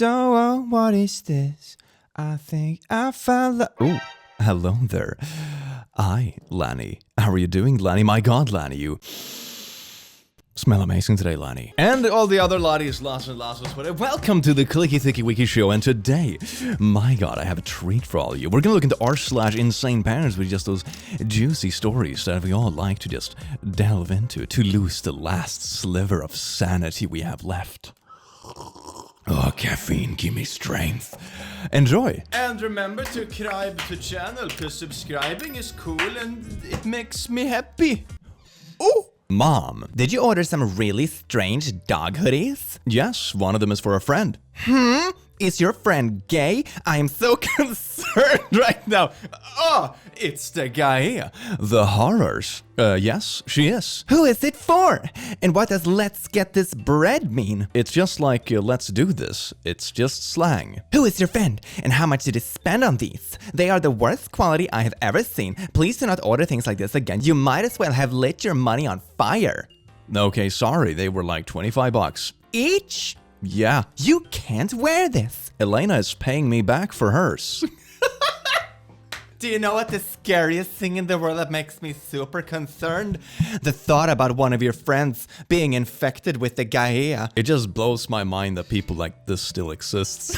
Oh, what is this? I think I found the... Oh, hello there. Hi, Lanny. How are you doing, Lanny? My God, Lanny, you smell amazing today, Lanny. And all the other Lotties, Lots and Losses, welcome to the Clicky Thicky Wiki Show. And today, my God, I have a treat for all of you. We're gonna look into r/InsaneParents with just those juicy stories that we all like to just delve into to lose the last sliver of sanity we have left. Oh, caffeine, give me strength. Enjoy. And remember to subscribe to the channel, because subscribing is cool and it makes me happy. Oh! Mom, did you order some really strange dog hoodies? Yes, one of them is for a friend. Is your friend gay? I am so concerned right now. Oh, it's the guy. The horrors. Yes, she is. Who is it for? And what does let's get this bread mean? It's just like let's do this. It's just slang. Who is your friend? And how much did you spend on these? They are the worst quality I have ever seen. Please do not order things like this again. You might as well have lit your money on fire. Okay, sorry. They were like $25. Each? Yeah. You can't wear this. Elena is paying me back for hers. Do you know what the scariest thing in the world that makes me super concerned? The thought about one of your friends being infected with the Gaia. It just blows my mind that people like this still exists.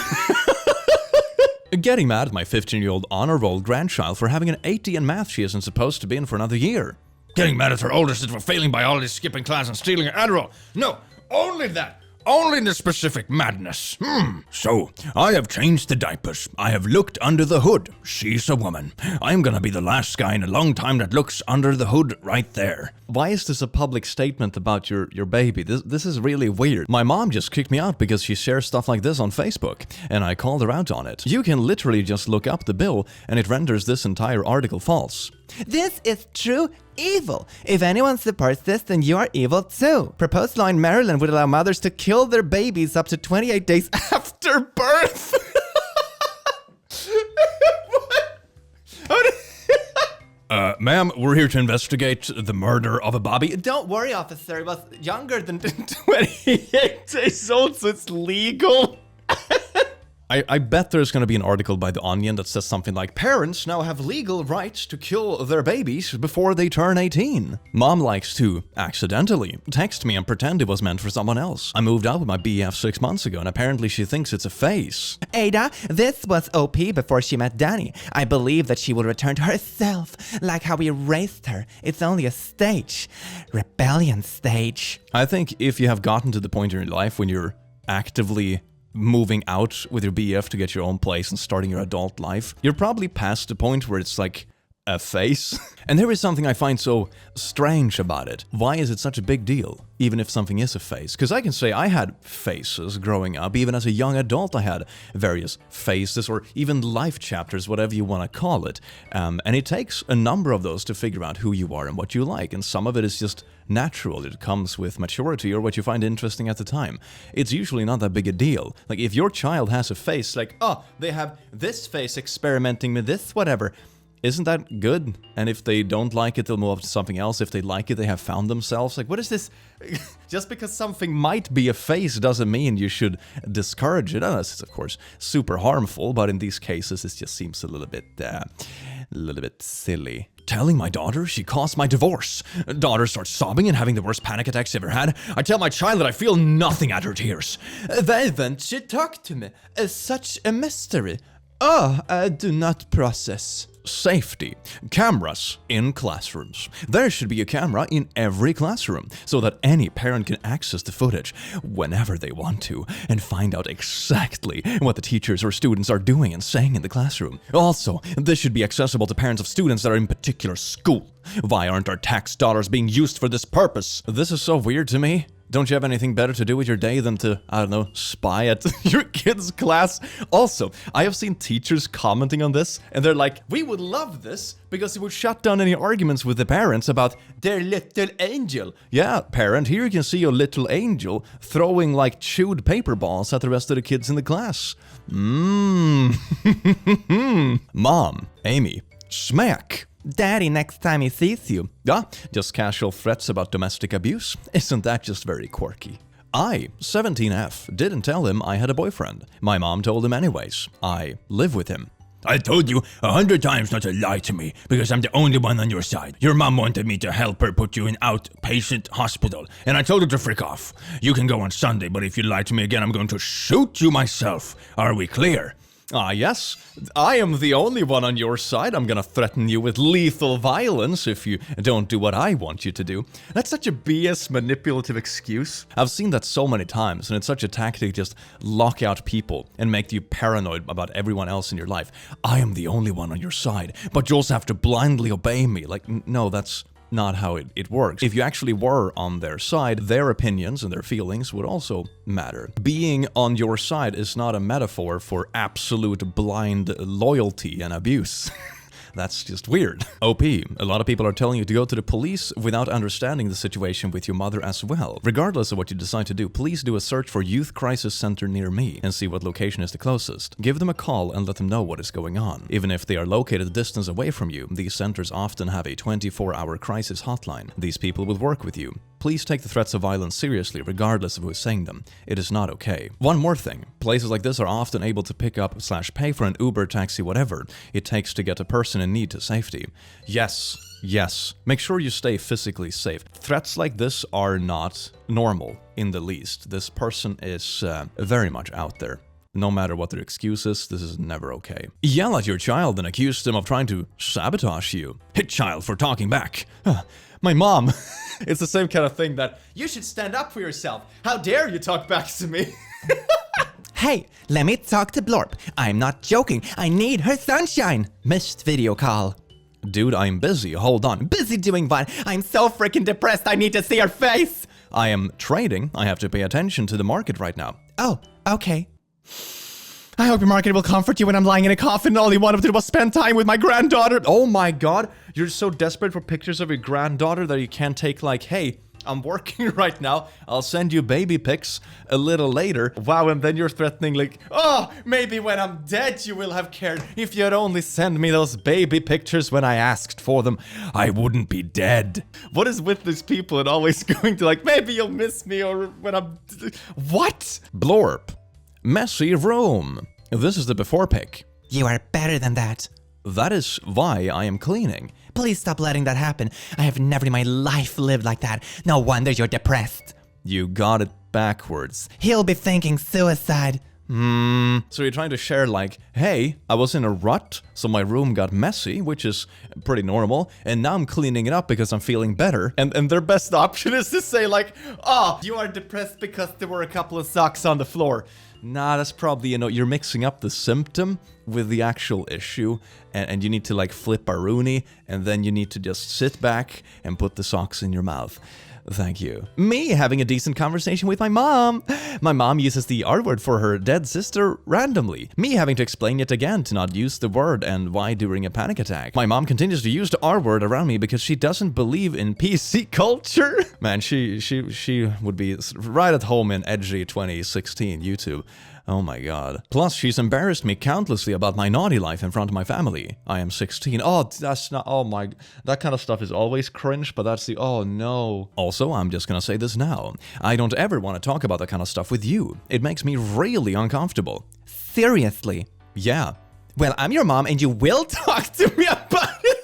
Getting mad at my 15-year-old honor roll grandchild for having an 80 in math she isn't supposed to be in for another year. Getting mad at her older sister for failing biology, skipping class, and stealing an Adderall. No, only that. Only the specific madness. So, I have changed the diapers. I have looked under the hood. She's a woman. I'm gonna be the last guy in a long time that looks under the hood right there. Why is this a public statement about your baby? This is really weird. My mom just kicked me out because she shares stuff like this on Facebook, and I called her out on it. You can literally just look up the bill, and it renders this entire article false. This is true evil. If anyone supports this, then you are evil too. Proposed law in Maryland would allow mothers to kill their babies up to 28 days after birth. Ma'am, we're here to investigate the murder of a Bobby. Don't worry, officer. He was younger than 28 days old, so it's legal. I bet there's gonna be an article by The Onion that says something like, parents now have legal rights to kill their babies before they turn 18. Mom likes to, accidentally, text me and pretend it was meant for someone else. I moved out with my BF 6 months ago and apparently she thinks it's a phase. Ada, this was OP before she met Danny. I believe that she will return to herself, like how we raised her. It's only a stage. Rebellion stage. I think if you have gotten to the point in your life when you're actively moving out with your BF to get your own place and starting your adult life, you're probably past the point where it's like a phase. And there is something I find so strange about it. Why is it such a big deal, even if something is a phase? Because I can say I had phases growing up. Even as a young adult, I had various phases or even life chapters, whatever you want to call it. And it takes a number of those to figure out who you are and what you like. And some of it is just natural. It comes with maturity or what you find interesting at the time. It's usually not that big a deal. Like if your child has a phase, like, oh, they have this phase experimenting with this, whatever. Isn't that good? And if they don't like it, they'll move up to something else. If they like it, they have found themselves. Like, what is this? Just because something might be a phase doesn't mean you should discourage it. Unless it's, of course, super harmful. But in these cases, it just seems a little bit silly. Telling my daughter she caused my divorce. Daughter starts sobbing and having the worst panic attacks she ever had. I tell my child that I feel nothing at her tears. Why won't she talk to me? Such a mystery. Oh, I do not process. Safety. Cameras in classrooms. There should be a camera in every classroom so that any parent can access the footage whenever they want to and find out exactly what the teachers or students are doing and saying in the classroom. Also, this should be accessible to parents of students that are in particular school. Why aren't our tax dollars being used for this purpose? This is so weird to me. Don't you have anything better to do with your day than to, I don't know, spy at your kid's class? Also, I have seen teachers commenting on this, and they're like, we would love this because it would shut down any arguments with the parents about their little angel. Yeah, parent, here you can see your little angel throwing like chewed paper balls at the rest of the kids in the class. Mom, Amy, smack. Daddy, next time he sees you. Yeah, just casual threats about domestic abuse. Isn't that just very quirky? I, 17F, didn't tell him I had a boyfriend. My mom told him anyways. I live with him. I told you 100 times not to lie to me because I'm the only one on your side. Your mom wanted me to help her put you in outpatient hospital, and I told her to frick off. You can go on Sunday, but if you lie to me again, I'm going to shoot you myself. Are we clear? Yes, I am the only one on your side. I'm gonna threaten you with lethal violence if you don't do what I want you to do. That's such a BS manipulative excuse. I've seen that so many times, and it's such a tactic to just lock out people and make you paranoid about everyone else in your life. I am the only one on your side, but you also have to blindly obey me. Like, no, that's not how it works. If you actually were on their side, their opinions and their feelings would also matter. Being on your side is not a metaphor for absolute blind loyalty and abuse. That's just weird. OP, a lot of people are telling you to go to the police without understanding the situation with your mother as well. Regardless of what you decide to do, please do a search for Youth Crisis Center near me and see what location is the closest. Give them a call and let them know what is going on. Even if they are located a distance away from you, these centers often have a 24-hour crisis hotline. These people will work with you. Please take the threats of violence seriously, regardless of who is saying them. It is not okay. One more thing. Places like this are often able to pick up / pay for an Uber, taxi, whatever it takes to get a person in need to safety. Yes. Make sure you stay physically safe. Threats like this are not normal in the least. This person is very much out there. No matter what their excuse is, this is never okay. Yell at your child and accuse them of trying to sabotage you. Hit child for talking back. My mom. It's the same kind of thing that, you should stand up for yourself. How dare you talk back to me? Hey, let me talk to Blorp. I'm not joking. I need her sunshine. Missed video call. Dude, I'm busy. Hold on. Busy doing what? I'm so freaking depressed. I need to see her face. I am trading. I have to pay attention to the market right now. Oh, okay. I hope your market will comfort you when I'm lying in a coffin and all you want to do was spend time with my granddaughter. Oh my god. You're so desperate for pictures of your granddaughter that you can't take like, hey, I'm working right now. I'll send you baby pics a little later. Wow, and then you're threatening like, oh, maybe when I'm dead you will have cared. If you'd only send me those baby pictures when I asked for them, I wouldn't be dead. What is with these people and always going to like, maybe you'll miss me or when I'm... What? Blorp. Messy room. This is the before pic. You are better than that. That is why I am cleaning. Please stop letting that happen. I have never in my life lived like that. No wonder you're depressed. You got it backwards. He'll be thinking suicide. So you're trying to share like, hey, I was in a rut, so my room got messy, which is pretty normal, and now I'm cleaning it up because I'm feeling better. And their best option is to say like, oh, you are depressed because there were a couple of socks on the floor. Nah, that's probably, you're mixing up the symptom with the actual issue, and you need to like flip a Rooney, and then you need to just sit back and put the socks in your mouth. Thank you. Me having a decent conversation with my mom. My mom uses the R word for her dead sister randomly. Me having to explain yet again to not use the word and why during a panic attack. My mom continues to use the R word around me because she doesn't believe in PC culture. Man, she would be right at home in edgy 2016 YouTube. Oh my god. Plus, she's embarrassed me countlessly about my naughty life in front of my family. I am 16. Oh, that's not, oh my, that kind of stuff is always cringe, but that's the, oh no. Also, I'm just gonna say this now. I don't ever want to talk about that kind of stuff with you. It makes me really uncomfortable. Seriously? Yeah. Well, I'm your mom and you will talk to me about it.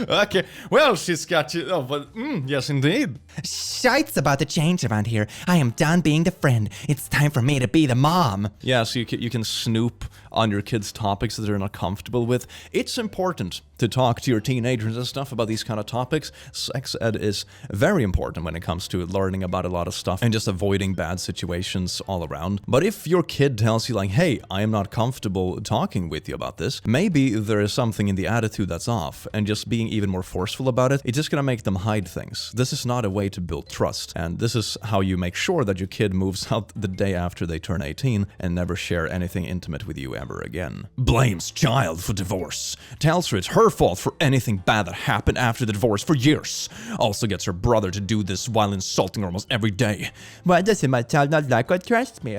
Okay, well, she's got you. Oh, but yes, indeed. Shite's about to change around here. I am done being the friend. It's time for me to be the mom. Yeah, so you can snoop on your kids' topics that they're not comfortable with. It's important to talk to your teenagers and stuff about these kind of topics. Sex ed is very important when it comes to learning about a lot of stuff and just avoiding bad situations all around. But if your kid tells you like, hey, I am not comfortable talking with you about this, maybe there is something in the attitude that's off, and just being even more forceful about it, it's just gonna make them hide things. This is not a way to build trust, and this is how you make sure that your kid moves out the day after they turn 18 and never share anything intimate with you ever again. Blames child for divorce. Tells her it's her fault for anything bad that happened after the divorce for years. Also gets her brother to do this while insulting her almost every day. Why doesn't my child not like or trust me?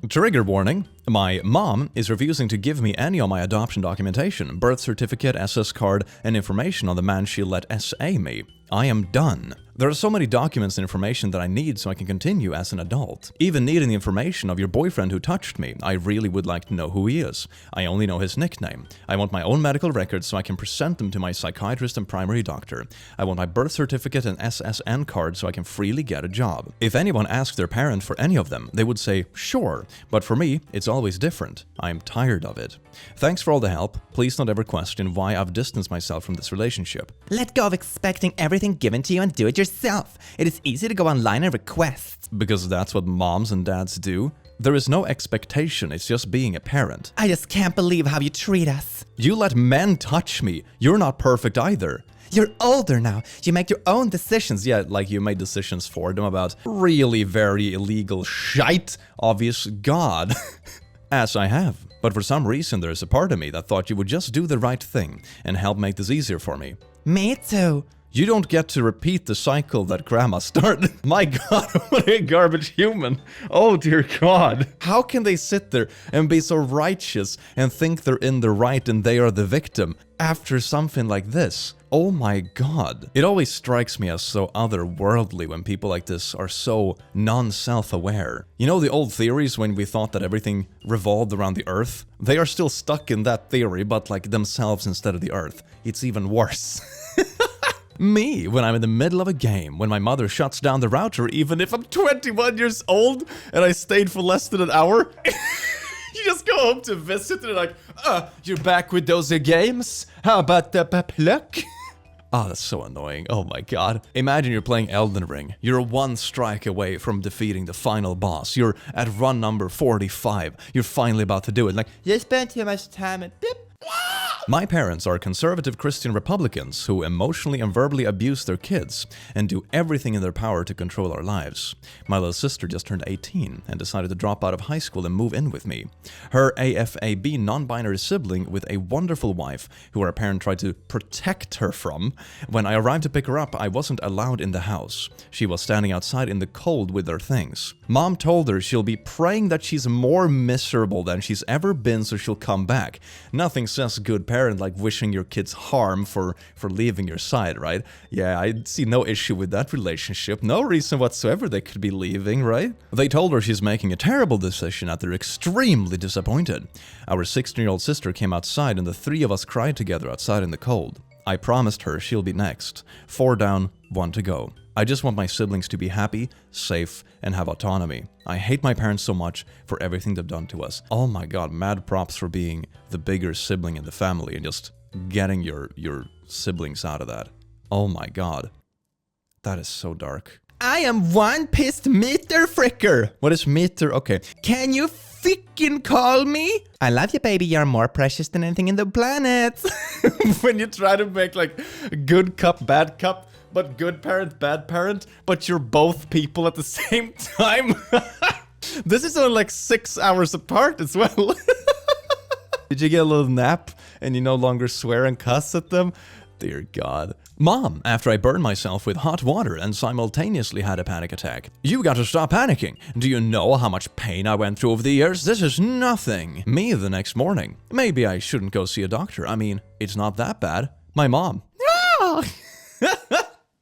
Trigger warning. My mom is refusing to give me any of my adoption documentation, birth certificate, SS card, and information on the man she let SA me. I am done. There are so many documents and information that I need so I can continue as an adult. Even needing the information of your boyfriend who touched me, I really would like to know who he is. I only know his nickname. I want my own medical records so I can present them to my psychiatrist and primary doctor. I want my birth certificate and SSN card so I can freely get a job. If anyone asked their parent for any of them, they would say, sure, but for me, it's always different. I am tired of it. Thanks for all the help. Please don't ever question why I've distanced myself from this relationship. Let go of expecting everything given to you and do it yourself. It is easy to go online and request. Because that's what moms and dads do. There is no expectation, it's just being a parent. I just can't believe how you treat us. You let men touch me. You're not perfect either. You're older now. You make your own decisions. Yeah, like you made decisions for them about really very illegal shite. Obvious God. As I have. But for some reason there's a part of me that thought you would just do the right thing and help make this easier for me. Me too. You don't get to repeat the cycle that grandma started. My God, what a garbage human. Oh dear God. How can they sit there and be so righteous and think they're in the right and they are the victim after something like this? Oh my God. It always strikes me as so otherworldly when people like this are so non-self-aware. You know the old theories when we thought that everything revolved around the earth? They are still stuck in that theory, but like themselves instead of the earth. It's even worse. Me, when I'm in the middle of a game, when my mother shuts down the router, even if I'm 21 years old and I stayed for less than an hour. You just go home to visit and they're like, you're back with those games? How about the pluck? Oh, that's so annoying. Oh my God. Imagine you're playing Elden Ring. You're one strike away from defeating the final boss. You're at run number 45. You're finally about to do it. Like, you spent too much time at beep. My parents are conservative Christian Republicans who emotionally and verbally abuse their kids and do everything in their power to control our lives. My little sister just turned 18 and decided to drop out of high school and move in with me. Her AFAB non-binary sibling with a wonderful wife who our parent tried to protect her from. When I arrived to pick her up, I wasn't allowed in the house. She was standing outside in the cold with her things. Mom told her she'll be praying that she's more miserable than she's ever been so she'll come back. Nothing says good parent like wishing your kids harm for leaving your side, right? Yeah, I see no issue with that relationship. No reason whatsoever they could be leaving, right? They told her she's making a terrible decision and they're extremely disappointed. Our 16-year-old sister came outside and the three of us cried together outside in the cold. I promised her she'll be next. 4 down, 1 to go. I just want my siblings to be happy, safe, and have autonomy. I hate my parents so much for everything they've done to us. Oh my God, mad props for being the bigger sibling in the family and just getting your siblings out of that. Oh my God. That is so dark. I am one pissed meter fricker. What is meter? Okay. Can you freaking call me? I love you, baby. You're more precious than anything in the planet. When you try to make like good cup, bad cup, but good parent, bad parent, but you're both people at the same time. This is only like 6 hours apart as well. Did you get a little nap and you no longer swear and cuss at them? Dear God. Mom, after I burned myself with hot water and simultaneously had a panic attack. You got to stop panicking. Do you know how much pain I went through over the years? This is nothing. Me the next morning. Maybe I shouldn't go see a doctor. I mean, it's not that bad. My mom. No!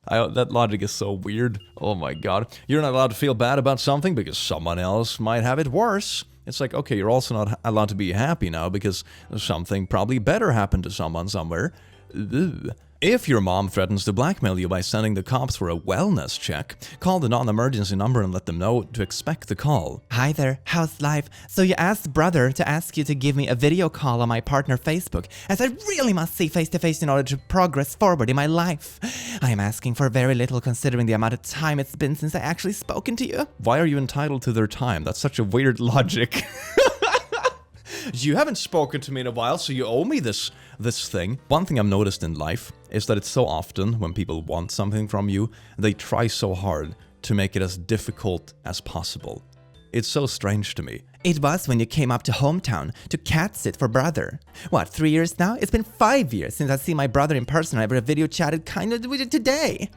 That logic is so weird. Oh my God. You're not allowed to feel bad about something because someone else might have it worse. It's like, okay, you're also not allowed to be happy now because something probably better happened to someone somewhere. Ugh. If your mom threatens to blackmail you by sending the cops for a wellness check, call the non-emergency number and let them know to expect the call. Hi there, how's life? So you asked brother to ask you to give me a video call on my partner Facebook, as I really must see face to face in order to progress forward in my life. I am asking for very little considering the amount of time it's been since I actually spoken to you. Why are you entitled to their time? That's such a weird logic. You haven't spoken to me in a while, so you owe me this thing. One thing I've noticed in life is that it's so often when people want something from you, they try so hard to make it as difficult as possible. It's so strange to me. It was when you came up to hometown to cat sit for brother. What, 3 years now? It's been 5 years since I see my brother in person. I ever video chatted kind of with you today.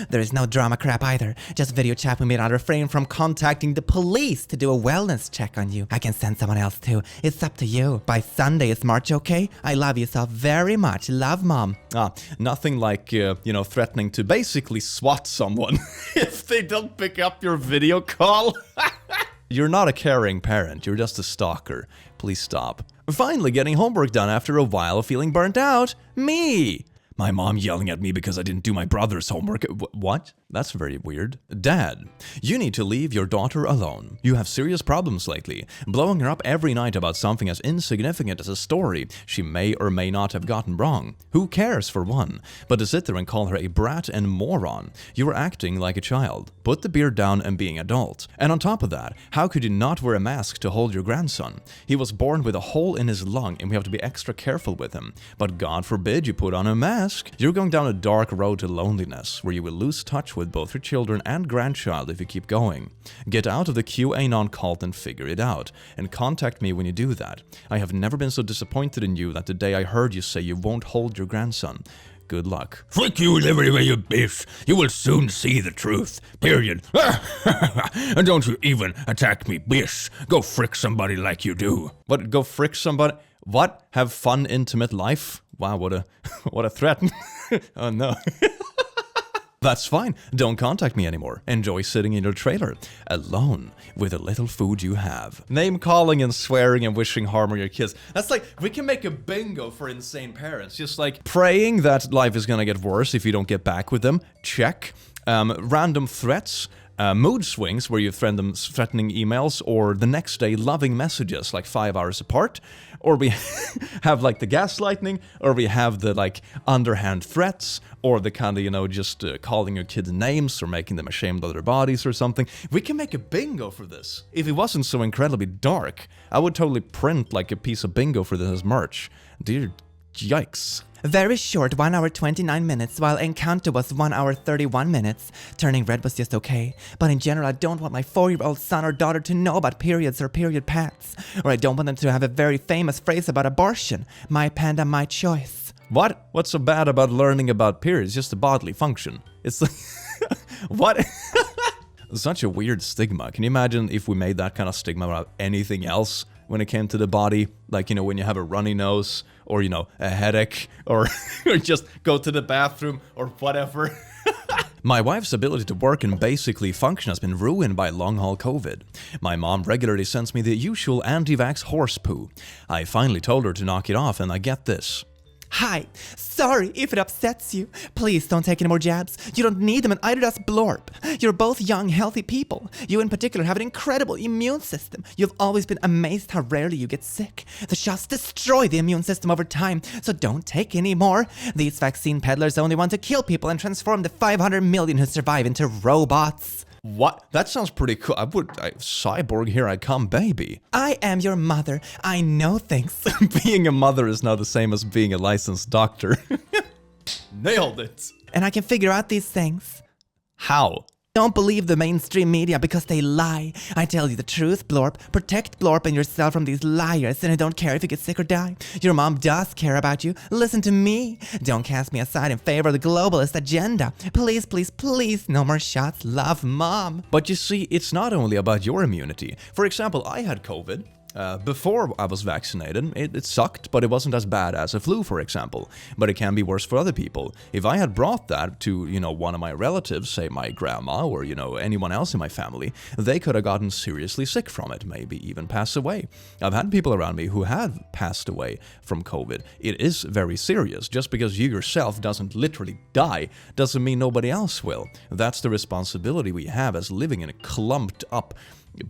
There is no drama crap either. Just video chat with me and I'll refrain from contacting the police to do a wellness check on you. I can send someone else too. It's up to you. By Sunday is March, okay? I love you so very much. Love, Mom. Nothing like, threatening to basically swat someone if they don't pick up your video call. You're not a caring parent, you're just a stalker. Please stop. Finally getting homework done after a while of feeling burnt out. Me! My mom yelling at me because I didn't do my brother's homework. What? That's very weird. Dad, you need to leave your daughter alone. You have serious problems lately. Blowing her up every night about something as insignificant as a story she may or may not have gotten wrong. Who cares, for one? But to sit there and call her a brat and moron, you are acting like a child. Put the beard down and being adult. And on top of that, how could you not wear a mask to hold your grandson? He was born with a hole in his lung and we have to be extra careful with him. But God forbid you put on a mask. You're going down a dark road to loneliness, where you will lose touch with both your children and grandchild if you keep going. Get out of the QAnon cult and figure it out, and contact me when you do that. I have never been so disappointed in you that the day I heard you say you won't hold your grandson. Good luck. Frick you in every way, you bitch. You will soon see the truth. Period. And don't you even attack me, bitch. Go frick somebody like you do. What? Go frick somebody? What? Have fun, intimate life? Wow, what a threat. Oh no. That's fine. Don't contact me anymore. Enjoy sitting in your trailer, alone, with the little food you have. Name calling and swearing and wishing harm on your kids. That's like, we can make a bingo for insane parents. Just like praying that life is gonna get worse if you don't get back with them. Check. Random threats. Mood swings where you threatening emails, or the next day loving messages like 5 hours apart, or we have like the gaslighting, or we have the like underhand threats, or the kind of, just calling your kids names or making them ashamed of their bodies or something. We can make a bingo for this. If it wasn't so incredibly dark, I would totally print like a piece of bingo for this as merch. Dear yikes. Very short, 1 hour 29 minutes, while Encounter was 1 hour 31 minutes. Turning red was just okay. But in general, I don't want my 4-year-old son or daughter to know about periods or period pads. Or I don't want them to have a very famous phrase about abortion. My panda, my choice. What? What's so bad about learning about periods? Just a bodily function. It's like... What? Such a weird stigma. Can you imagine if we made that kind of stigma about anything else when it came to the body? Like, when you have a runny nose, or, a headache, or, or just go to the bathroom, or whatever. My wife's ability to work and basically function has been ruined by long-haul COVID. My mom regularly sends me the usual Antivax horse poo. I finally told her to knock it off, and I get this. Hi, sorry if it upsets you. Please don't take any more jabs. You don't need them, and either does Blorp. You're both young, healthy people. You in particular have an incredible immune system. You've always been amazed how rarely you get sick. The shots destroy the immune system over time, so don't take any more. These vaccine peddlers only want to kill people and transform the 500 million who survive into robots. What? That sounds pretty cool. Cyborg, here I come, baby. I am your mother. I know things. Being a mother is not the same as being a licensed doctor. Nailed it. And I can figure out these things. How? Don't believe the mainstream media because they lie. I tell you the truth, Blorp. Protect Blorp and yourself from these liars, and I don't care if you get sick or die. Your mom does care about you. Listen to me. Don't cast me aside in favor of the globalist agenda. Please, please, please, no more shots. Love, Mom. But you see, it's not only about your immunity. For example, I had COVID. Before I was vaccinated, it sucked, but it wasn't as bad as a flu, for example. But it can be worse for other people. If I had brought that to, one of my relatives, say my grandma or, anyone else in my family, they could have gotten seriously sick from it, maybe even pass away. I've had people around me who have passed away from COVID. It is very serious. Just because you yourself doesn't literally die doesn't mean nobody else will. That's the responsibility we have as living in a clumped up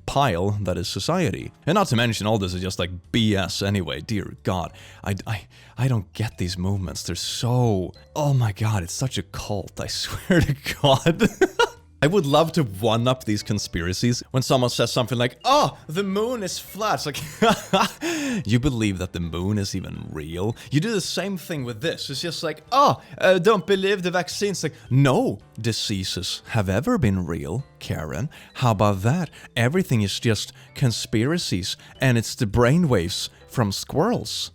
pile that is society. And not to mention, all this is just like BS anyway. Dear God, I don't get these movements. They're so... Oh my God, it's such a cult, I swear to God. I would love to one-up these conspiracies when someone says something like, oh, the moon is flat. It's like, you believe that the moon is even real? You do the same thing with this. It's just like, oh, don't believe the vaccines. Like, no diseases have ever been real, Karen. How about that? Everything is just conspiracies, and it's the brainwaves from squirrels.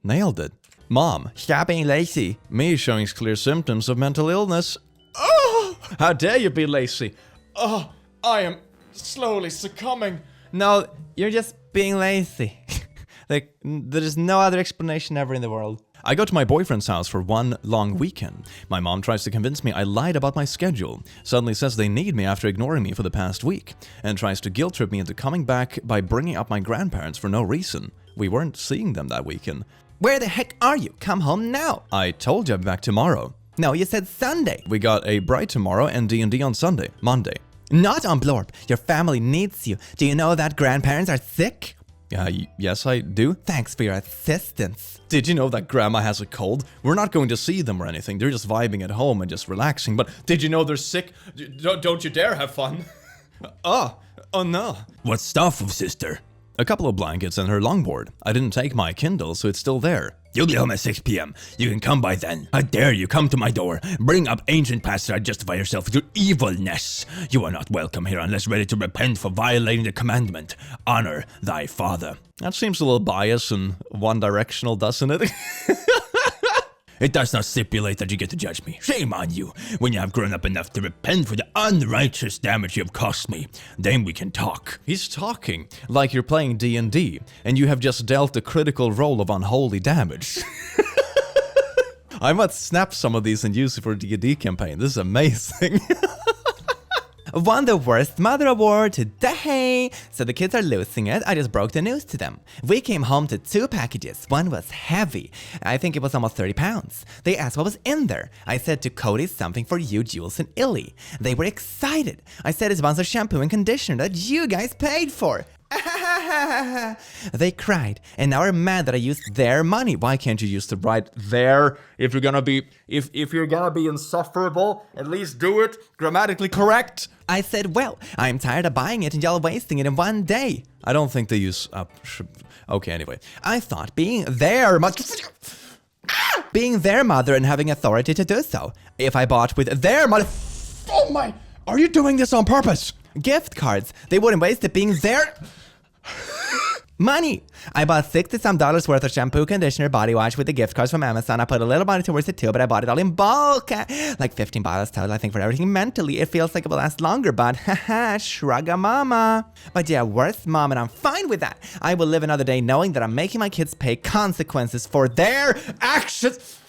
Nailed it. Mom, Stop being lazy. me showing clear symptoms of mental illness. Oh, how dare you be lazy? Oh, I am slowly succumbing. No, you're just being lazy. Like, there's no other explanation ever in the world. I go to my boyfriend's house for one long weekend. My mom tries to convince me I lied about my schedule, suddenly says they need me after ignoring me for the past week, and tries to guilt trip me into coming back by bringing up my grandparents for no reason. We weren't seeing them that weekend. Where the heck are you? Come home now. I told you I'd be back tomorrow. No, you said Sunday. We got a bride tomorrow and D&D on Sunday, Monday. Not on Blorp. Your family needs you. Do you know that grandparents are sick? Yes, I do. Thanks for your assistance. Did you know that grandma has a cold? We're not going to see them or anything. They're just vibing at home and just relaxing. But did you know they're sick? Don't you dare have fun. Oh no. What stuff of sister? A couple of blankets and her longboard. I didn't take my Kindle, so it's still there. You'll be home at 6 p.m. You can come by then. How dare you come to my door, bring up ancient past and justify yourself with your evilness. You are not welcome here unless ready to repent for violating the commandment. Honor thy father. That seems a little biased and one-directional, doesn't it? It does not stipulate that you get to judge me. Shame on you. When you have grown up enough to repent for the unrighteous damage you have caused me, then we can talk. He's talking like you're playing D&D, and you have just dealt a critical roll of unholy damage. I might snap some of these and use it for a D&D campaign. This is amazing. Won the worst mother award today. So the kids are losing it. I just broke the news to them. We came home to 2 packages. One was heavy. I think it was almost 30 pounds. They asked what was in there. I said to Cody something for you, Jules, and Illy. They were excited. I said it's one's a shampoo and conditioner that you guys paid for. They cried, and now are mad that I used their money. Why can't you use the right there? If you're gonna be insufferable, at least do it grammatically correct. I said, well, I'm tired of buying it and y'all wasting it in one day. I don't think they use okay, anyway. I thought being their mother and having authority to do so. If I bought with their money, Oh my, are you doing this on purpose? gift cards, they wouldn't waste it being their money. I bought $60-some worth of shampoo, conditioner, body wash with the gift cards from Amazon. I put a little money towards it too, but I bought it all in bulk. Like 15 bottles total, I think, for everything. Mentally, it feels like it will last longer, but haha, shrug-a-mama. But yeah, worth mom, and I'm fine with that. I will live another day knowing that I'm making my kids pay consequences for their actions.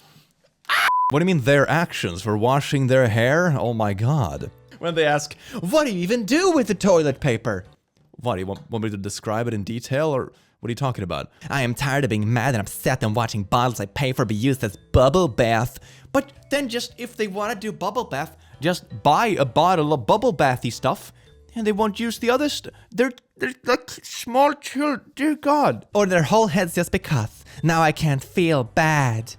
What do you mean their actions? For washing their hair? Oh my god. When they ask, what do you even do with the toilet paper? What, do you want me to describe it in detail, or what are you talking about? I am tired of being mad and upset and watching bottles I pay for be used as bubble bath. But then just, if they want to do bubble bath, just buy a bottle of bubble bathy stuff, and they won't use the other stuff. They're like small children, dear God. Or their whole heads just because. Now I can't feel bad.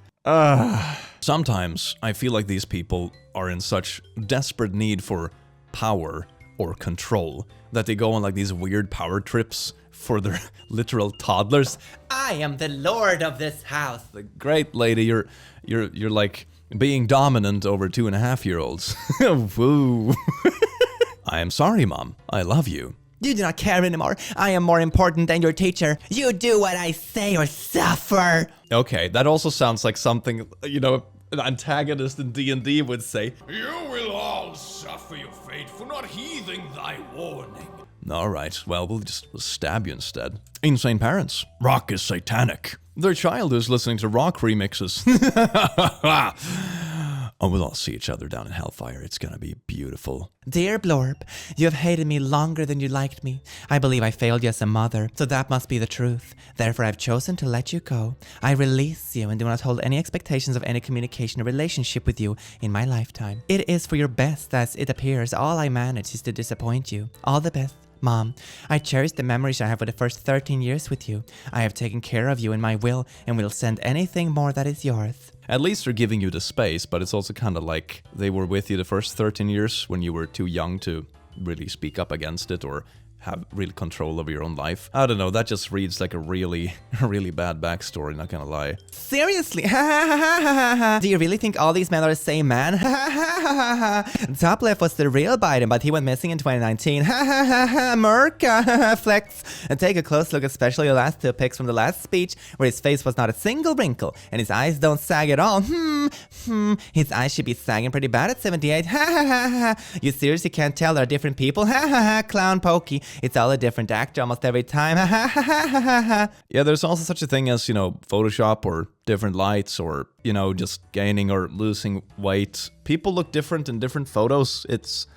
Sometimes I feel like these people are in such desperate need for power or control that they go on like these weird power trips for their literal toddlers. I am the lord of this house. Great lady, you're like being dominant over 2.5-year-olds. Woo. I am sorry, Mom. I love you. You do not care anymore. I am more important than your teacher. You do what I say or suffer. Okay, that also sounds like something, you know, an antagonist in D&D would say. You will all suffer your fate for not heeding thy warning. Alright, well, we'll stab you instead. Insane parents. Rock is satanic. Their child is listening to rock remixes. Oh, we'll all see each other down in Hellfire. It's gonna be beautiful. Dear Blorp, you have hated me longer than you liked me. I believe I failed you as a mother, so that must be the truth. Therefore, I've chosen to let you go. I release you and do not hold any expectations of any communication or relationship with you in my lifetime. It is for your best, as it appears all I manage is to disappoint you. All the best. Mom, I cherish the memories I have with the first 13 years with you. I have taken care of you in my will and will send anything more that is yours. At least they're giving you the space, but it's also kind of like they were with you the first 13 years when you were too young to really speak up against it or have real control over your own life. I don't know, that just reads like a really bad backstory, not gonna lie. Seriously? Do you really think all these men are the same man? Top left was the real Biden, but he went missing in 2019. America flex. And take a close look, especially the last 2 pics from the last speech, where his face was not a single wrinkle, and his eyes don't sag at all. His eyes should be sagging pretty bad at 78. You seriously can't tell they're different people? Clown pokey. It's all a different actor almost every time. Yeah, there's also such a thing as, Photoshop or different lights or, just gaining or losing weight. People look different in different photos.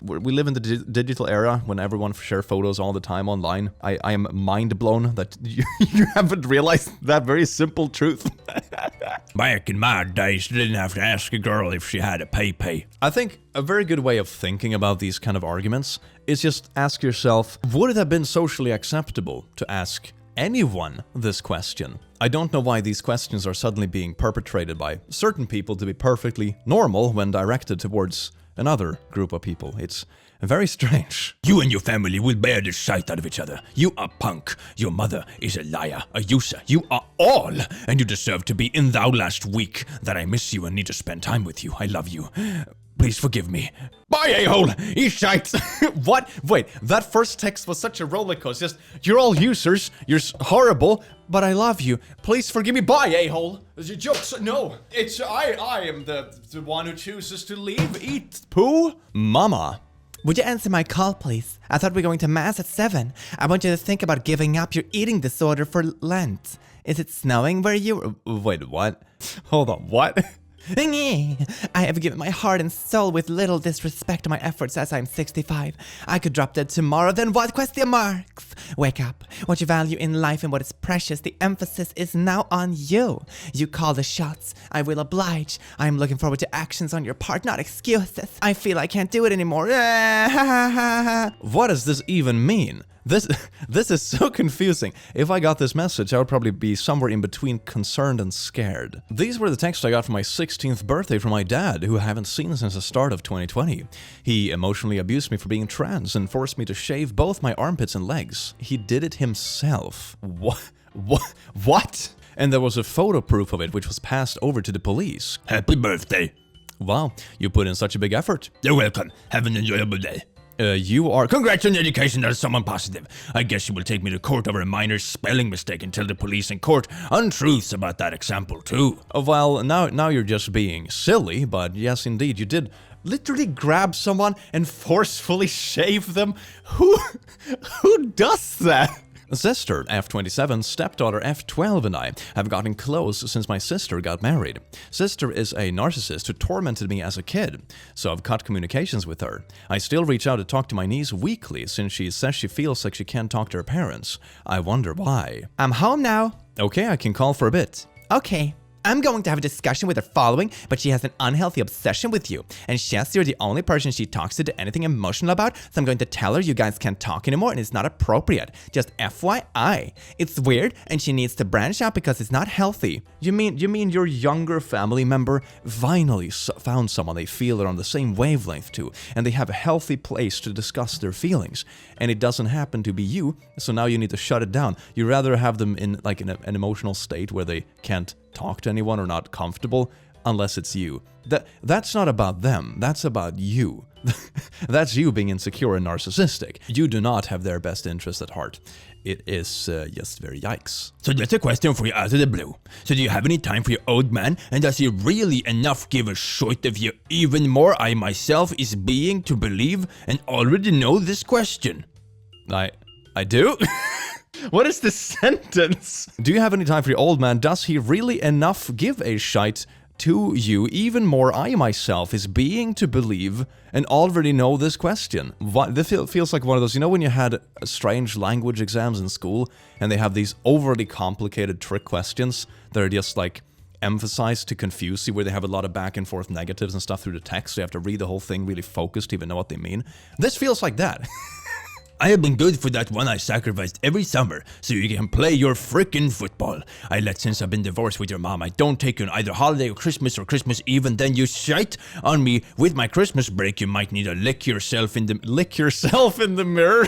We live in the digital era when everyone shares photos all the time online. I am mind blown that you haven't realized that very simple truth. Back in my days, you didn't have to ask a girl if she had a pee-pee. I think a very good way of thinking about these kind of arguments is just ask yourself, would it have been socially acceptable to ask anyone this question? I don't know why these questions are suddenly being perpetrated by certain people to be perfectly normal when directed towards another group of people. It's very strange. You and your family will bear the shite out of each other. You are punk. Your mother is a liar, a user. You are all, and you deserve to be in thou last week. That I miss you and need to spend time with you. I love you. Please forgive me. Bye, a-hole! Eat shite! What? Wait, that first text was such a rollercoaster. Just, you're all users, you're horrible, but I love you. Please forgive me. Bye, a-hole! The jokes, no. It's, I am the one who chooses to leave. Eat poo. Mama. Would you answer my call, please? I thought we were going to mass at 7. I want you to think about giving up your eating disorder for Lent. Is it snowing where you... Wait, what? Hold on, what? I have given my heart and soul with little disrespect to my efforts as I'm 65. I could drop dead tomorrow, then what? Question marks. Wake up. What you value in life and what is precious, the emphasis is now on you. You call the shots. I will oblige. I am looking forward to actions on your part, not excuses. I feel I can't do it anymore. What does this even mean? This is so confusing. If I got this message, I would probably be somewhere in between concerned and scared. These were the texts I got for my 16th birthday from my dad, who I haven't seen since the start of 2020. He emotionally abused me for being trans and forced me to shave both my armpits and legs. He did it himself. What? And there was a photo proof of it, which was passed over to the police. Happy birthday. Wow, you put in such a big effort. You're welcome. Have an enjoyable day. You are... Congrats on your education, there's someone positive. I guess you will take me to court over a minor spelling mistake and tell the police in court untruths about that example too. Well, now you're just being silly, but yes, indeed, you did literally grab someone and forcefully shave them. Who does that? Sister, F27, stepdaughter, F12, and I have gotten close since my sister got married. Sister is a narcissist who tormented me as a kid, so I've cut communications with her. I still reach out to talk to my niece weekly since she says she feels like she can't talk to her parents. I wonder why. I'm home now. Okay, I can call for a bit. Okay. I'm going to have a discussion with her following, but she has an unhealthy obsession with you. And Chess, you're the only person she talks to anything emotional about, so I'm going to tell her you guys can't talk anymore and it's not appropriate. Just FYI. It's weird and she needs to branch out because it's not healthy. You mean your younger family member finally found someone they feel are on the same wavelength to, and they have a healthy place to discuss their feelings, and it doesn't happen to be you, so now you need to shut it down. You rather have them in like an emotional state where they can't talk to anyone or not comfortable unless it's you. That's not about them, that's about you. That's you being insecure and narcissistic. You do not have their best interest at heart. It is just very yikes. So that's a question for you out of the blue. So do you have any time for your old man? And does he really enough give a shit of you even more I myself is being to believe and already know this question? I do? What is this sentence? Do you have any time for your old man? Does he really enough give a shite to you even more I myself is being to believe and already know this question? What, this feels like one of those, when you had strange language exams in school and they have these overly complicated trick questions that are just like emphasized to confuse you, where they have a lot of back and forth negatives and stuff through the text, so you have to read the whole thing really focused to even know what they mean. This feels like that. I have been good for that one I sacrificed every summer so you can play your frickin' football. Since I've been divorced with your mom, I don't take you on either holiday or Christmas Eve, and then you shite on me with my Christmas break. You might need to lick yourself in the mirror.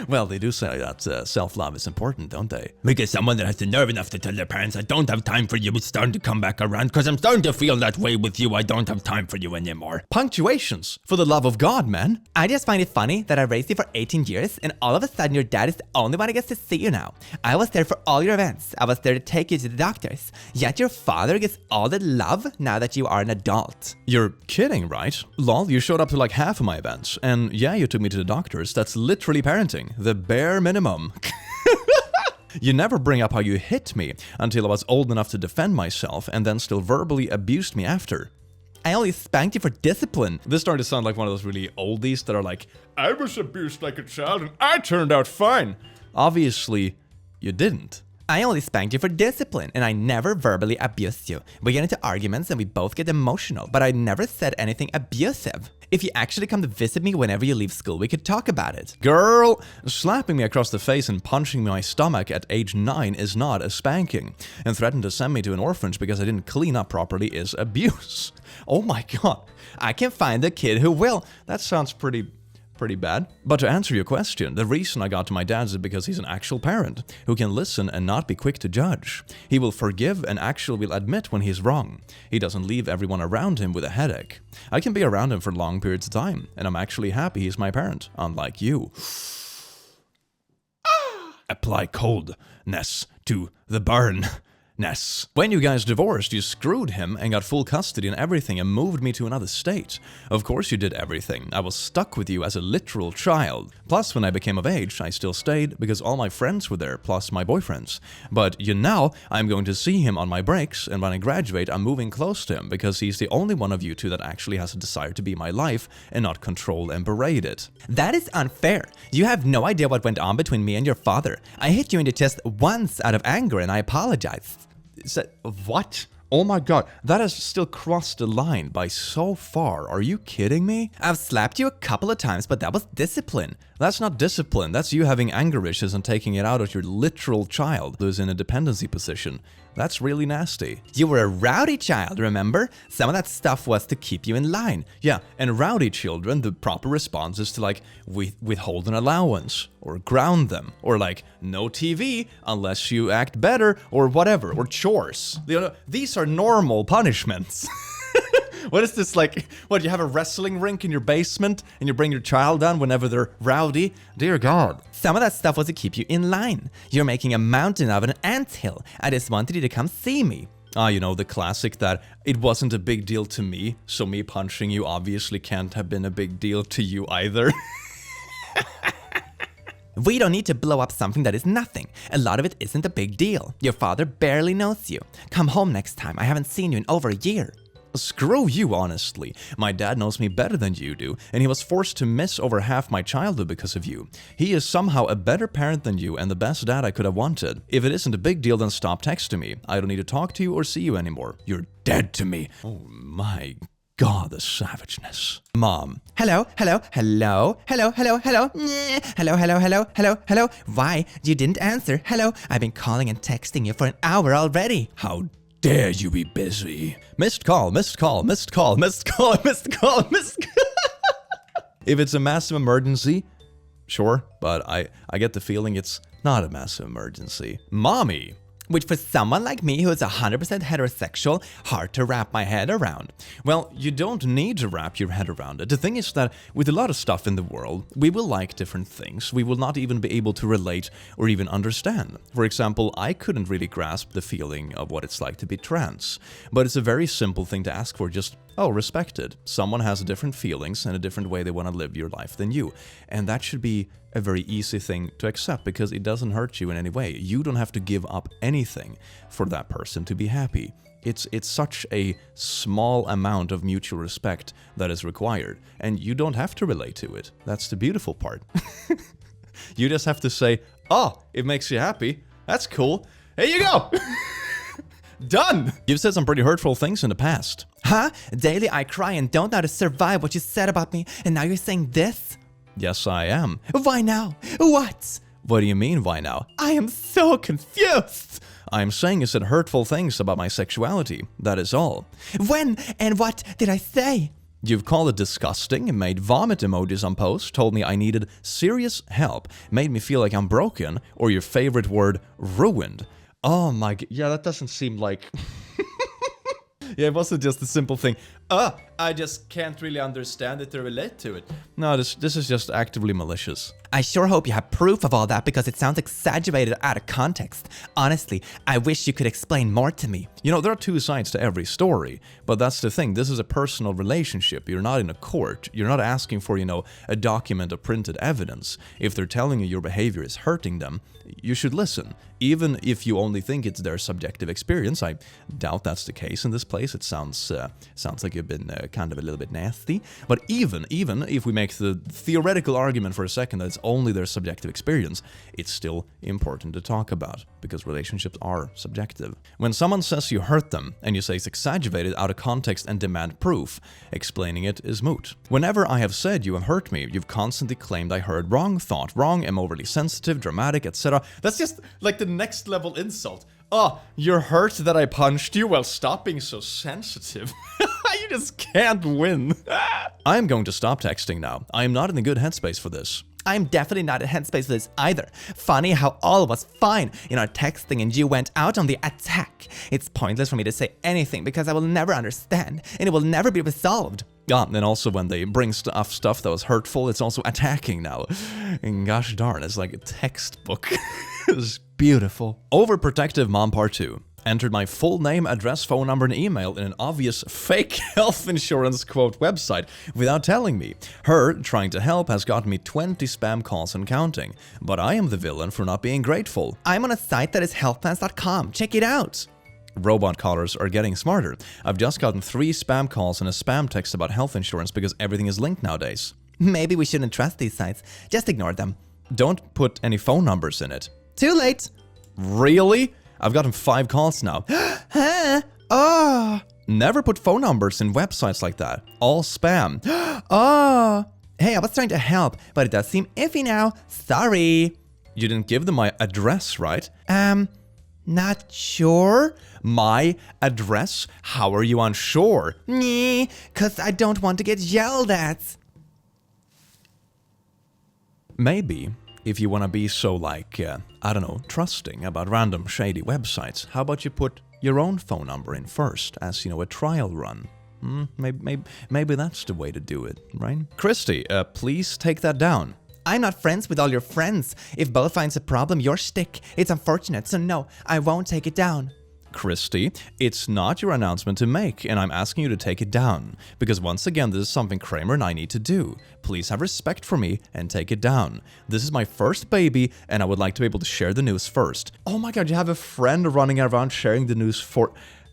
Well, they do say that self-love is important, don't they? Because someone that has the nerve enough to tell their parents, I don't have time for you, is starting to come back around because I'm starting to feel that way with you. I don't have time for you anymore. Punctuations, for the love of God, man. I just find it funny that I raised you for 18 years and all of a sudden your dad is the only one who gets to see you now. I was there for all your events. I was there to take you to the doctors. Yet your father gets all the love now that you are an adult. You're kidding, right? Lol, you showed up to like half of my events. And yeah, you took me to the doctors. That's literally parenting. The bare minimum. You never bring up how you hit me until I was old enough to defend myself and then still verbally abused me after. I only spanked you for discipline. This started to sound like one of those really oldies that are like, I was abused like a child and I turned out fine. Obviously, you didn't. I only spanked you for discipline and I never verbally abused you. We get into arguments and we both get emotional, but I never said anything abusive. If you actually come to visit me whenever you leave school, we could talk about it. Girl, slapping me across the face and punching my stomach at age 9 is not a spanking. And threatening to send me to an orphanage because I didn't clean up properly is abuse. Oh my god, I can find the kid who will. That sounds pretty bad. But to answer your question, the reason I got to my dad's is because he's an actual parent who can listen and not be quick to judge. He will forgive and actually will admit when he's wrong. He doesn't leave everyone around him with a headache. I can be around him for long periods of time, and I'm actually happy he's my parent, unlike you. Apply coldness to the burn. When you guys divorced, you screwed him and got full custody and everything and moved me to another state. Of course you did everything. I was stuck with you as a literal child. Plus, when I became of age, I still stayed because all my friends were there, plus my boyfriends. But now, I'm going to see him on my breaks, and when I graduate, I'm moving close to him because he's the only one of you two that actually has a desire to be my life and not control and berate it. That is unfair. You have no idea what went on between me and your father. I hit you in the chest once out of anger and I apologized. What? Oh my god, that has still crossed the line by so far. Are you kidding me? I've slapped you a couple of times, but that was discipline. That's not discipline. That's you having anger issues and taking it out of your literal child who's in a dependency position. That's really nasty. You were a rowdy child, remember? Some of that stuff was to keep you in line. Yeah, and rowdy children, the proper response is to like withhold an allowance or ground them or like no TV unless you act better or whatever, or chores. These are normal punishments. What is this like? What, you have a wrestling rink in your basement and you bring your child down whenever they're rowdy? Dear God. Some of that stuff was to keep you in line. You're making a mountain of an anthill. I just wanted you to come see me. You know, the classic that it wasn't a big deal to me, so me punching you obviously can't have been a big deal to you either. We don't need to blow up something that is nothing. A lot of it isn't a big deal. Your father barely knows you. Come home next time. I haven't seen you in over a year. Screw you, honestly. My dad knows me better than you do, and he was forced to miss over half my childhood because of you. He is somehow a better parent than you and the best dad I could have wanted. If it isn't a big deal, then stop texting me. I don't need to talk to you or see you anymore. You're dead to me. Oh my God, the savageness. Mom. Hello. Hello. Why? You didn't answer. Hello. I've been calling and texting you for an hour already. How dare you be busy? Missed call. If it's a massive emergency, sure, but I get the feeling it's not a massive emergency. Mommy. Which for someone like me who is 100% heterosexual, hard to wrap my head around. Well, you don't need to wrap your head around it. The thing is that with a lot of stuff in the world, we will like different things. We will not even be able to relate or even understand. For example, I couldn't really grasp the feeling of what it's like to be trans. But it's a very simple thing to ask for, just, respect it. Someone has different feelings and a different way they want to live your life than you. And that should be a very easy thing to accept because it doesn't hurt you in any way. You don't have to give up anything for that person to be happy. It's such a small amount of mutual respect that is required, and you don't have to relate to it. That's the beautiful part. You just have to say, it makes you happy. That's cool. Here you go. Done! You've said some pretty hurtful things in the past. Huh? Daily I cry and don't know how to survive what you said about me, and now you're saying this? Yes, I am. Why now? What? What do you mean, why now? I am so confused. I'm saying you said hurtful things about my sexuality. That is all. When and what did I say? You've called it disgusting, made vomit emojis on posts, told me I needed serious help, made me feel like I'm broken, or your favorite word, ruined. Oh my god, yeah, that doesn't seem like... Yeah, it wasn't just a simple thing. I just can't really understand it or relate to it. No, this is just actively malicious. I sure hope you have proof of all that because it sounds exaggerated out of context. Honestly, I wish you could explain more to me. You know, there are two sides to every story, but that's the thing. This is a personal relationship. You're not in a court. You're not asking for, you know, a document of printed evidence. If they're telling you your behavior is hurting them, you should listen. Even if you only think it's their subjective experience. I doubt that's the case in this place. It sounds like you've been kind of a little bit nasty. But even if we make the theoretical argument for a second that it's only their subjective experience, it's still important to talk about, because relationships are subjective. When someone says you hurt them, and you say it's exaggerated out of context and demand proof, explaining it is moot. Whenever I have said you have hurt me, you've constantly claimed I heard wrong, thought wrong, am overly sensitive, dramatic, etc. That's just like the next level insult. Oh, you're hurt that I punched you? Well, stop being so sensitive. You just can't win. I'm going to stop texting now. I am not in a good headspace for this. I'm definitely not in headspace for this either. Funny how all was fine in our texting and you went out on the attack. It's pointless for me to say anything because I will never understand and it will never be resolved. Yeah, and also when they bring stuff that was hurtful, it's also attacking now. And gosh darn, it's like a textbook. It's beautiful. Overprotective Mom Part 2. Entered my full name, address, phone number, and email in an obvious fake health insurance quote website without telling me. Her trying to help has gotten me 20 spam calls and counting. But I am the villain for not being grateful. I'm on a site that is healthplans.com. Check it out. Robot callers are getting smarter. I've just gotten 3 spam calls and a spam text about health insurance because everything is linked nowadays. Maybe we shouldn't trust these sites. Just ignore them. Don't put any phone numbers in it. Too late. Really? I've gotten 5 calls now. Huh? Oh. Never put phone numbers in websites like that. All spam. Oh. Hey, I was trying to help, but it does seem iffy now. Sorry. You didn't give them my address, right? Not sure. My address? How are you unsure? Nee, 'cause I don't want to get yelled at. Maybe. If you want to be so like, I don't know, trusting about random shady websites, how about you put your own phone number in first as, you know, a trial run? Maybe that's the way to do it, right? Christy, please take that down. I'm not friends with all your friends. If Bo finds a problem, your shtick. It's unfortunate, so no, I won't take it down. Christy, it's not your announcement to make, and I'm asking you to take it down. Because once again, this is something Kramer and I need to do. Please have respect for me and take it down. This is my first baby, and I would like to be able to share the news first. Oh my god, you have a friend running around sharing the news for...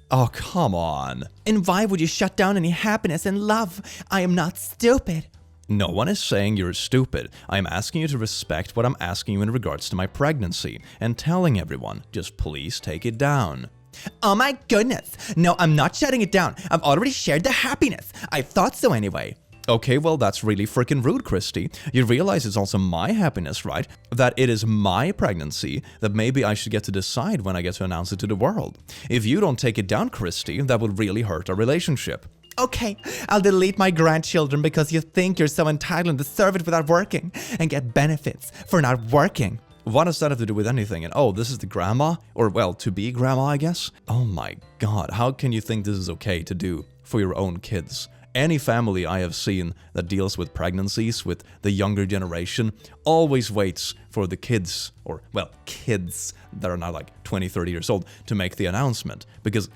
Oh, come on. And why would you shut down any happiness and love? I am not stupid. No one is saying you're stupid. I'm asking you to respect what I'm asking you in regards to my pregnancy, and telling everyone, just please take it down. Oh my goodness. No, I'm not shutting it down. I've already shared the happiness. I thought so anyway. Okay, well, that's really freaking rude, Christy. You realize it's also my happiness, right? That it is my pregnancy, that maybe I should get to decide when I get to announce it to the world. If you don't take it down, Christy, that would really hurt our relationship. Okay, I'll delete my grandchildren because you think you're so entitled to serve it without working and get benefits for not working. What does that have to do with anything? And oh, this is the grandma? Or, well, to-be grandma, I guess? Oh my god, how can you think this is okay to do for your own kids? Any family I have seen that deals with pregnancies with the younger generation always waits for the kids, or, well, kids that are now like 20, 30 years old, to make the announcement. Because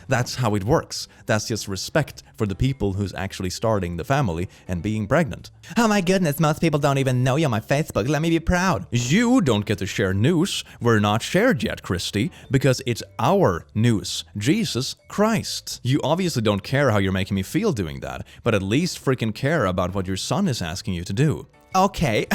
that's how it works. That's just respect for the people who's actually starting the family and being pregnant. Oh my goodness, most people don't even know you on my Facebook. Let me be proud. You don't get to share news. We're not shared yet, Christy, because it's our news. Jesus Christ. You obviously don't care how you're making me feel doing that, but at least freaking care about what your son is asking you to do. Okay,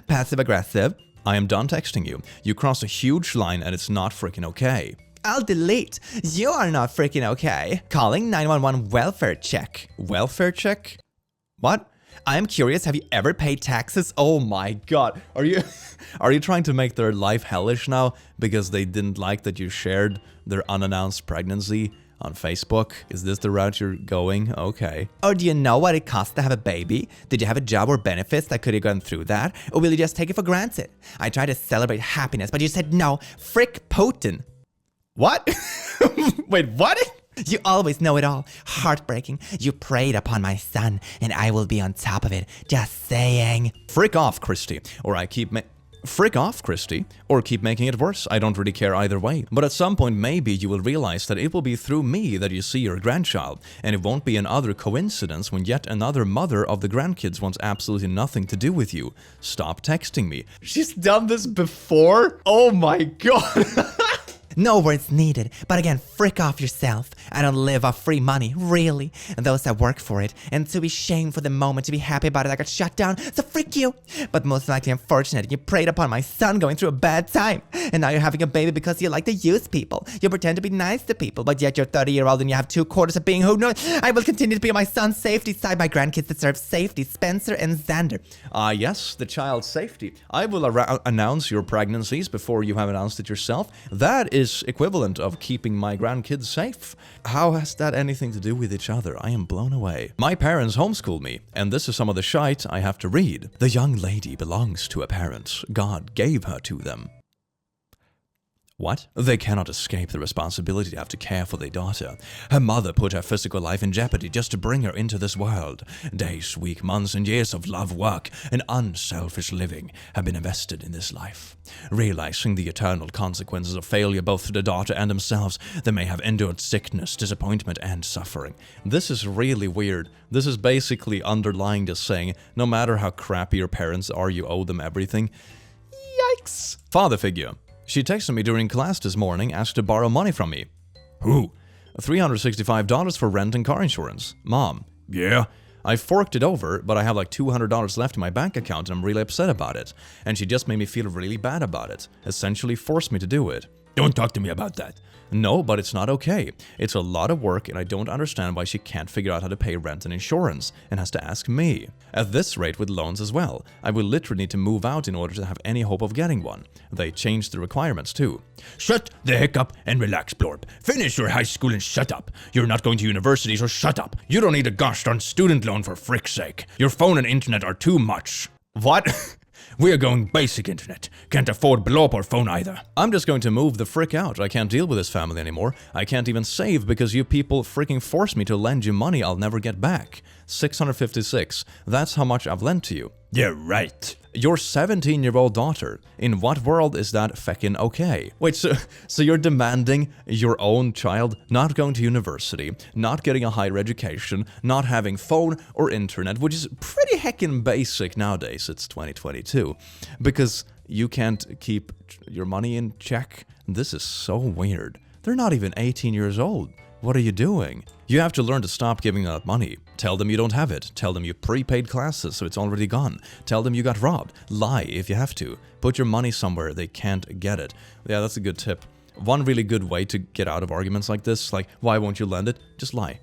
passive aggressive. I am done texting you. You crossed a huge line and it's not freaking okay. I'll delete. You are not freaking okay. Calling 911 welfare check. Welfare check? What? I'm curious, have you ever paid taxes? Oh my god. Are you trying to make their life hellish now because they didn't like that you shared their unannounced pregnancy on Facebook? Is this the route you're going? Okay. Or do you know what it costs to have a baby? Did you have a job or benefits that could have gone through that? Or will you just take it for granted? I tried to celebrate happiness, but you said no. Frick Putin. What? Wait, what? You always know it all. Heartbreaking. You preyed upon my son, and I will be on top of it. Just saying. Frick off, Christy. Frick off, Christy, or keep making it worse. I don't really care either way. But at some point, maybe you will realize that it will be through me that you see your grandchild, and it won't be another coincidence when yet another mother of the grandkids wants absolutely nothing to do with you. Stop texting me. She's done this before? Oh my god. No words needed, but again, frick off yourself. I don't live off free money, really. And those that work for it, and to be shamed for the moment, to be happy about it, I got shut down, so frick you. But most likely unfortunate, you preyed upon my son going through a bad time. And now you're having a baby because you like to use people. You pretend to be nice to people, but yet you're 30-year-old and you have 2/4 of being who knows. I will continue to be on my son's safety side. My grandkids deserve safety, Spencer and Xander. Yes, the child's safety. I will announce your pregnancies before you have announced it yourself. That is equivalent of keeping my grandkids safe. How has that anything to do with each other? I am blown away. My parents homeschooled me, and this is some of the shite I have to read. The young lady belongs to a parent. God gave her to them. What? They cannot escape the responsibility to have to care for their daughter. Her mother put her physical life in jeopardy just to bring her into this world. Days, weeks, months, and years of love, work, and unselfish living have been invested in this life. Realizing the eternal consequences of failure both to the daughter and themselves, they may have endured sickness, disappointment, and suffering. This is really weird. This is basically underlying this saying, no matter how crappy your parents are, you owe them everything. Yikes. Father figure. She texted me during class this morning, asked to borrow money from me. Who? $365 for rent and car insurance. Mom. Yeah. I forked it over, but I have like $200 left in my bank account and I'm really upset about it. And she just made me feel really bad about it. Essentially forced me to do it. Don't talk to me about that. No, but it's not okay. It's a lot of work and I don't understand why she can't figure out how to pay rent and insurance and has to ask me. At this rate with loans as well, I will literally need to move out in order to have any hope of getting one. They changed the requirements too. Shut the heck up and relax, Blorb. Finish your high school and shut up. You're not going to university, so shut up. You don't need a gosh darn student loan for frick's sake. Your phone and internet are too much. What? We are going basic internet. Can't afford blow up our phone either. I'm just going to move the frick out. I can't deal with this family anymore. I can't even save because you people freaking force me to lend you money I'll never get back. $656. That's how much I've lent to you. Yeah, right. Your 17-year-old daughter. In what world is that feckin' okay? Wait, so you're demanding your own child not going to university, not getting a higher education, not having phone or internet, which is pretty heckin' basic nowadays. It's 2022. Because you can't keep your money in check? This is so weird. They're not even 18 years old. What are you doing? You have to learn to stop giving out money. Tell them you don't have it. Tell them you prepaid classes so it's already gone. Tell them you got robbed. Lie if you have to. Put your money somewhere they can't get it. Yeah, that's a good tip. One really good way to get out of arguments like this, like, why won't you lend it? Just lie.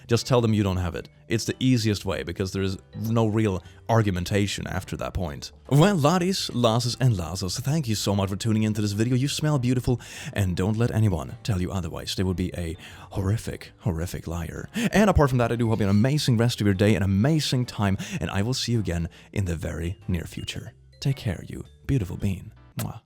Just tell them you don't have it. It's the easiest way because there is no real argumentation after that point. Well, laddies, lasses, and lasses, thank you so much for tuning into this video. You smell beautiful, and don't let anyone tell you otherwise. They would be a horrific, horrific liar. And apart from that, I do hope you have an amazing rest of your day, an amazing time, and I will see you again in the very near future. Take care, you beautiful bean. Mwah.